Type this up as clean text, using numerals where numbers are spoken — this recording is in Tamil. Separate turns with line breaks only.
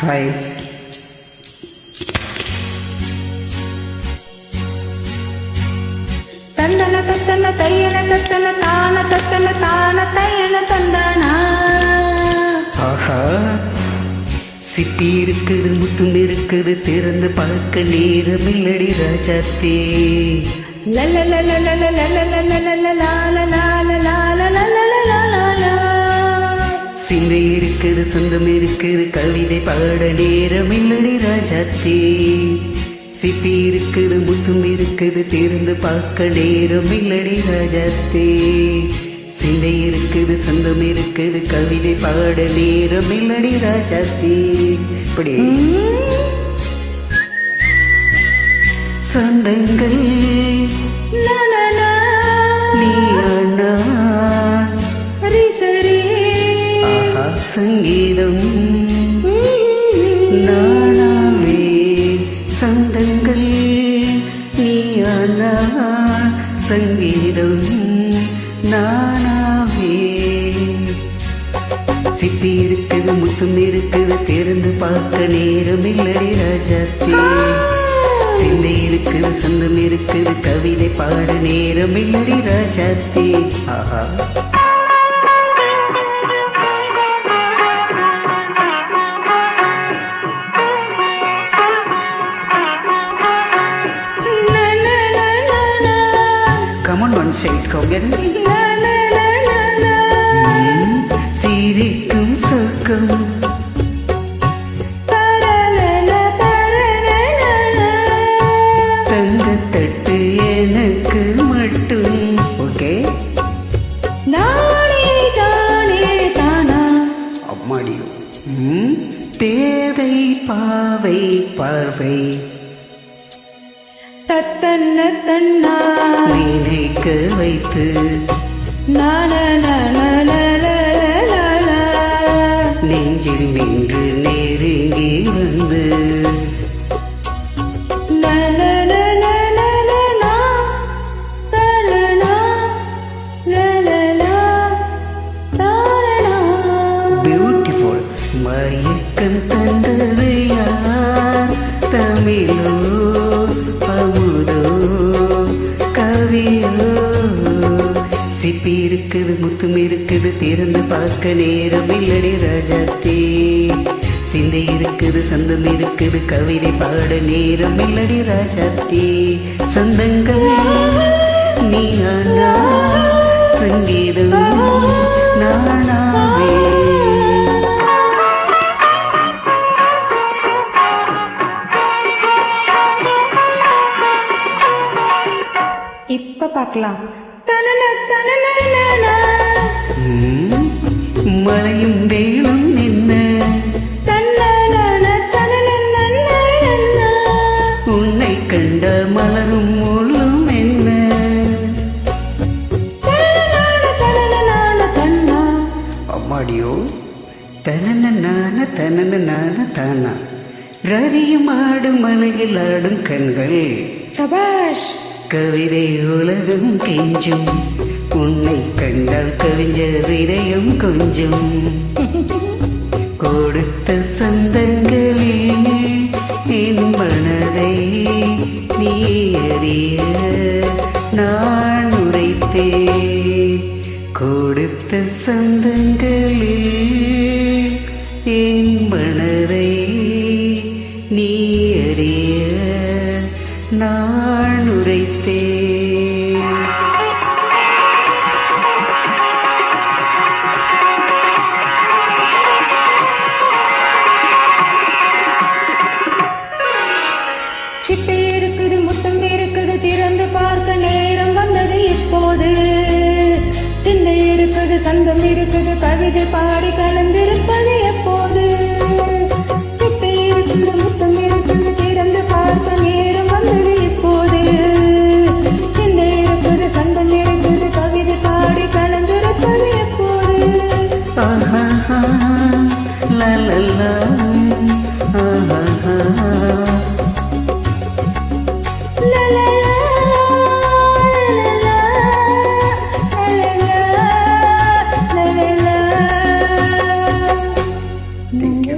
பாய்.
தந்தன தத்தன தையன தத்தன தான தத்தன தான தையன தந்தானா.
ஆஹா, சிப்பி இருக்குது, முத்தும் இருக்குது, திறந்து பார்க்க நேரமில்லடி ராஜாத்தே. சிந்தை இருக்குது, சொந்தம் இருக்குது, கவிதை பாட நேரமில்லடி ராஜாத்தே. சிப்பி இருக்குது, முத்தும் இருக்குது, திறந்து பார்க்க நேரமில்லடி ராஜாத்தே. சிந்தை இருக்குது, சொந்தம் இருக்குது, கவிதை பாட நேரமில்லடி ராஜாத்தே. இப்படி சொந்தங்கள் நீ அண்ணா ஆஹா, சங்கீதம் நானாவே. சொந்தங்கள் நீ அண்ணா, சங்கீதம் நானாவே. சிப்பி இருக்குது, முத்தும் இருக்குது, திறந்து பார்க்க நேரமில்லடி ராஜாத்தே. சிந்தை இருக்குது, சொந்தம் இருக்குது, கவிதை பாட நேரமில்லடி ராஜாத்தே. ஆஹா, come on one side, go get it. சிரிக்கும் சொர்க்கம் தங்கத்தட்டு எனக்கு மட்டும். ஓகே, அம்மாடியோ. தேவை பாவை பார்வை
தத்தன்ன தன்னா
நினைக்க வைத்து நெஞ்சில் நின்று நெருங்கி வந்து பியூட்டிஃபுல். மயக்கம் தந்தது யார்? தமிழோ அமுதோ கவியோ? சிப்பி இருக்குது, முத்தும் இருக்குது, திறந்து பார்க்க நேரமில்லடி ராஜாத்தே. சிந்தை இருக்குது, சொந்தம் இருக்குது, கவிதை பாட நேரமில்லடி ராஜாத்தே. சொந்தங்கள் நீ அண்ணா, சங்கீதம் நானாவே.
இப்ப பார்க்கலாம்.
மழையும் வேளும் என்ன, உன்னை கண்ட மலரும் முள்ளும் என்ன. அம்மாடியோ. தனன நான தனன நான தானா. ரதியும் ஆடும் மலையில் ஆடும் கண்கள்.
சபாஷ்.
கவிதை உலகம் கெஞ்சும், உன்னை கண்டால் கவிஞர் இதயம் கொஞ்சம். கொடுத்த சந்தங்களில் என் மனதை நீ அறிய நான் உரைத்தேன். கொடுத்த சந்தங்களில் என் மனதை நீ அறிய நான் உரைத்தேன்.
சிப்பி இருக்குது, முத்தம் இருக்குது, திறந்து பார்க்க நேரம் வந்தது இப்போது. சிந்தை இருக்குது, சந்தம் இருக்குது, கவிதை பாடி கலந்திருப்பது எப்போது. சிப்பி இருக்குது, முத்தம் இருக்குது, திறந்து பார்க்க நேரம் வந்தது இப்போது. சிந்தை இருக்குது, சந்தம் இருக்குது, கவிதை பாடி கலந்திருப்பது எப்போது.
ஆஹா, லா லா லா. ஆஹா,
Thank you.